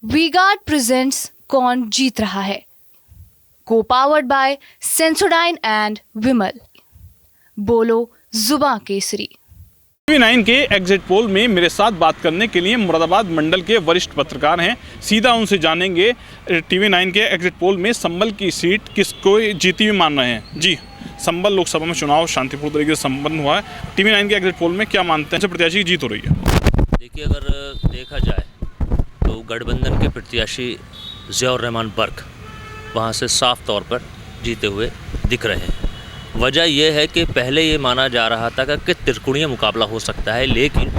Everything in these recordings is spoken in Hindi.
वी-गार्ड प्रेजेंट्स कौन जीत रहा है, को पावर्ड बाय सेंसोडाइन एंड विमल। बोलो जुबां केसरी। टीवी9 के एग्जिट पोल में मेरे साथ बात करने के लिए मुरादाबाद मंडल के वरिष्ठ पत्रकार हैं। सीधा उनसे जानेंगे टीवी9 के एग्जिट पोल में संभल की सीट किसको जीती हुई मान रहे हैं। जी, संभल लोकसभा में चुनाव शांतिपूर्ण तरीके से संपन्न हुआ है। टीवी9 के एग्जिट पोल में क्या मानते हैं प्रत्याशी की जीत हो रही है? देखिए, अगर देखा जाए तो गठबंधन के प्रत्याशी ज़ियाउर रहमान बर्क वहाँ से साफ तौर पर जीते हुए दिख रहे हैं। वजह यह है कि पहले ये माना जा रहा था कि त्रिकोणीय मुकाबला हो सकता है, लेकिन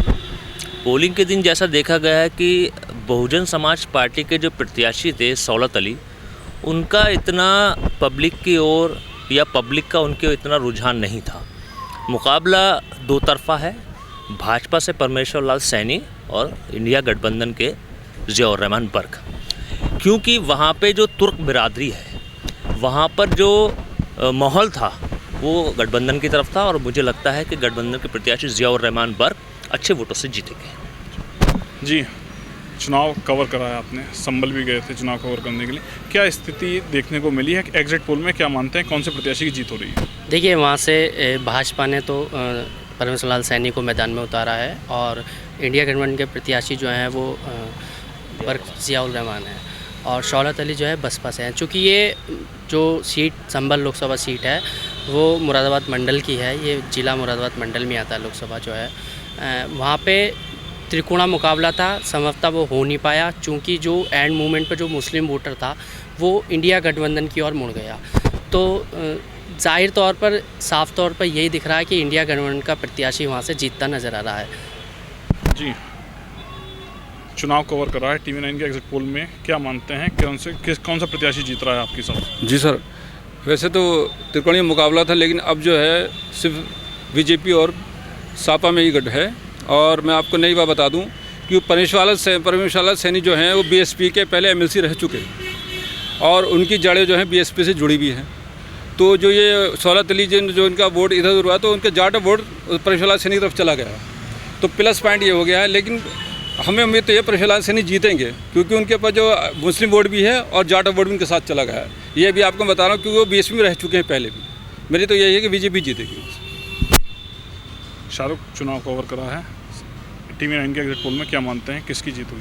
पोलिंग के दिन जैसा देखा गया है कि बहुजन समाज पार्टी के जो प्रत्याशी थे सौलत अली, उनका इतना पब्लिक की ओर या पब्लिक का उनके इतना रुझान नहीं था। मुकाबला दो तरफा है, भाजपा से परमेश्वर लाल सैनी और इंडिया गठबंधन के ज़ियाउर रहमान बर्क। क्योंकि वहाँ पे जो तुर्क बिरादरी है, वहाँ पर जो माहौल था वो गठबंधन की तरफ था और मुझे लगता है कि गठबंधन के प्रत्याशी ज़ियाउर रहमान बर्क अच्छे वोटों से जीतेंगे। जी, चुनाव कवर कराया आपने, संभल भी गए थे चुनाव कवर करने के लिए। क्या स्थिति देखने को मिली है? एग्जिट पोल में क्या मानते हैं कौन से प्रत्याशी की जीत हो रही है? देखिए, वहाँ से भाजपा ने तो परमेश्वर लाल सैनी को मैदान में उतारा है और इंडिया गठबंधन के प्रत्याशी जो हैं वो बर्क ज़ियाउर रहमान है और शौलत अली जो है बसपा से हैं। चूँकि ये जो सीट संभल लोकसभा सीट है वो मुरादाबाद मंडल की है, ये ज़िला मुरादाबाद मंडल में आता है लोकसभा जो है। वहाँ पे त्रिकोणा मुकाबला था, संभवतः वो हो नहीं पाया चूँकि जो एंड मोमेंट पर जो मुस्लिम वोटर था वो इंडिया गठबंधन की ओर मुड़ गया। तो जाहिर तौर पर साफ तौर पर यही दिख रहा है कि इंडिया गठबंधन का प्रत्याशी वहाँ से जीतता नज़र आ रहा है। जी, चुनाव कवर करा है टीवी9 के एग्जिट पोल में, क्या मानते हैं कौन सा प्रत्याशी जीत रहा है आपके साथ? जी सर, वैसे तो त्रिकोणीय मुकाबला था, लेकिन अब जो है सिर्फ बीजेपी और सापा में ही गठ है। और मैं आपको नई बात बता दूं कि परमेश्वर लाल सैनी जो हैं वो बीएसपी के पहले एमएलसी रह चुके हैं और उनकी जड़ें जो हैं बीएसपी से जुड़ी भी हैं। तो जो ये सौलत अली जो इनका वोट इधर उधर हुआ तो उनका ज़्यादा वोट परमेश्वर लाल सैनी की तरफ चला गया, तो प्लस पॉइंट ये हो गया है। लेकिन हमें उम्मीद तो ये परमेश्वर लाल सैनी जीतेंगे क्योंकि उनके पास जो मुस्लिम वोट भी है और जाटा वोट भी उनके साथ चला गया है। ये भी आपको बता रहा हूँ क्योंकि वो बीएसपी में रह चुके हैं पहले भी। मेरी तो यही है कि बीजेपी जीतेगी। शाहरुख, चुनाव कवर करा है टीवी9 के एग्जिट पोल में, क्या मानते हैं किसकी जीत हुई?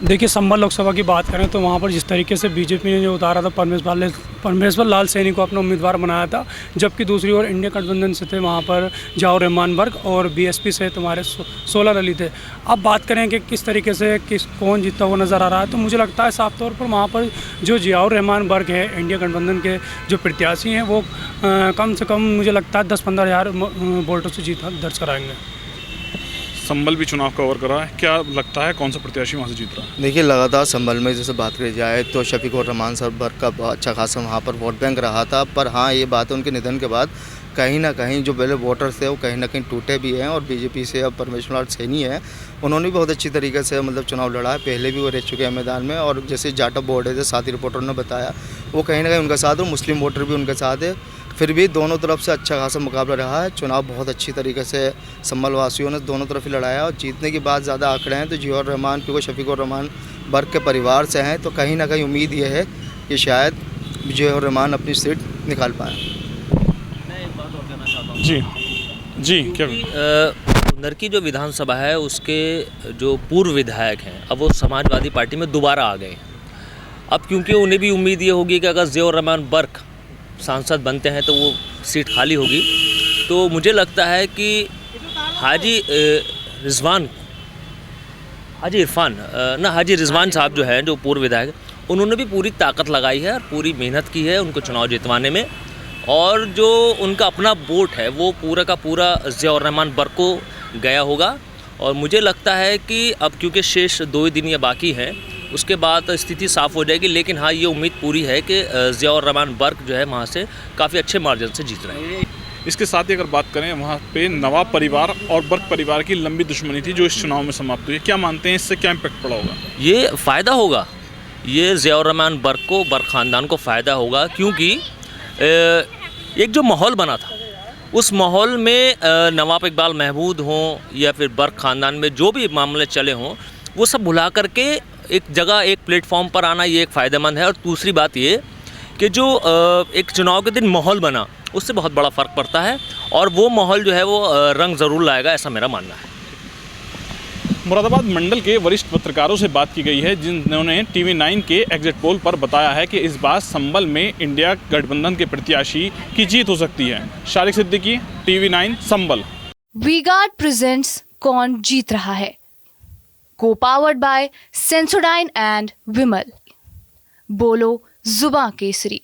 देखिए, संभल लोकसभा की बात करें तो वहाँ पर जिस तरीके से बीजेपी ने जो उतारा था परमेश्वर लाल सैनी को अपना उम्मीदवार बनाया था, जबकि दूसरी ओर इंडिया गठबंधन से थे वहाँ पर ज़ियाउर रहमान बर्क और बीएसपी से तुम्हारे सौलत अली थे। अब बात करें कि किस तरीके से कौन जीतता हुआ नज़र आ रहा है, तो मुझे लगता है साफ तौर पर वहाँ पर जो ज़ियाउर रहमान बर्क है इंडिया गठबंधन के जो प्रत्याशी हैं वो कम से कम मुझे लगता है 10-15 हज़ार वोटों से जीत दर्ज कराएंगे। संभल भी चुनाव कवर करा है, क्या लगता है कौन सा प्रत्याशी वहाँ से जीत रहा है? देखिए, लगातार संभल में जैसे बात करी जाए तो शफीकुर रहमान साहब बर्क का अच्छा खासा वहाँ पर वोट बैंक रहा था। पर हाँ, ये बात है उनके निधन के बाद कहीं ना कहीं जो पहले वोटर्स थे वो कहीं ना कहीं टूटे भी हैं। और बीजेपी से अब परमेश्वर लाल सैनी है, उन्होंने भी बहुत अच्छी तरीके से मतलब चुनाव लड़ा है, पहले भी वो रह चुके हैं मैदान में। और जैसे जाटा बोर्ड है, जैसे साथी रिपोर्टर ने बताया, वो कहीं ना कहीं उनके साथ, और मुस्लिम वोटर भी उनके साथ है। फिर भी दोनों तरफ से अच्छा खासा मुकाबला रहा है। चुनाव बहुत अच्छी तरीके से संभल वासियों ने दोनों तरफ ही लड़ाया और जीतने की बात ज़्यादा आंकड़े हैं तो ज़ियाउर रहमान, क्योंकि शफीकुर रहमान बर्क के परिवार से हैं, तो कहीं ना कहीं उम्मीद ये है कि शायद ज़ियाउर रहमान अपनी सीट निकाल पाएँ। मैं एक बात और कहना चाहता हूँ। जी, क्या उधर की जो विधानसभा है उसके जो पूर्व विधायक हैं अब वो समाजवादी पार्टी में दोबारा आ गए हैं। अब क्योंकि उन्हें भी उम्मीद ये होगी कि अगर ज़ियाउर रहमान बर्क सांसद बनते हैं तो वो सीट खाली होगी। तो मुझे लगता है कि हाजी रिजवान साहब जो है, जो पूर्व विधायक, उन्होंने भी पूरी ताकत लगाई है और पूरी मेहनत की है उनको चुनाव जितवाने में। और जो उनका अपना वोट है वो पूरा का पूरा ज़ियाउर रहमान बर्क को गया होगा। और मुझे लगता है कि अब क्योंकि शेष 2 ही दिन या बाकी हैं, उसके बाद स्थिति साफ़ हो जाएगी। लेकिन हाँ, ये उम्मीद पूरी है कि ज़ियाउर रहमान बर्क जो है वहाँ से काफ़ी अच्छे मार्जिन से जीत रहे हैं। इसके साथ ही अगर बात करें, वहाँ पे नवाब परिवार और बर्क परिवार की लंबी दुश्मनी थी जो इस चुनाव में समाप्त हुई है, क्या मानते हैं इससे क्या इम्पैक्ट पड़ा होगा? ये फ़ायदा होगा, ये ज़ियाउर रहमान बर्क को, बर्क ख़ानदान को फ़ायदा होगा। क्योंकि एक जो माहौल बना था उस माहौल में नवाब इकबाल महमूद हों या फिर बर्क ख़ानदान में जो भी मामले चले हों, वो सब भुला करके एक जगह एक प्लेटफॉर्म पर आना ये एक फ़ायदेमंद है। और दूसरी बात ये कि जो एक चुनाव के दिन माहौल बना उससे बहुत बड़ा फ़र्क पड़ता है और वो माहौल जो है वो रंग ज़रूर लाएगा, ऐसा मेरा मानना है। मुरादाबाद मंडल के वरिष्ठ पत्रकारों से बात की गई है जिन्होंने TV9 के एग्जिट पोल पर बताया है कि इस बार संभल में इंडिया गठबंधन के प्रत्याशी की जीत हो सकती है। शारिक सिद्दीकी, TV9 संभल। वीगार्ड प्रेजेंट्स कौन जीत रहा है, को पावर्ड बाय सेंसोडाइन एंड विमल। बोलो जुबां केसरी।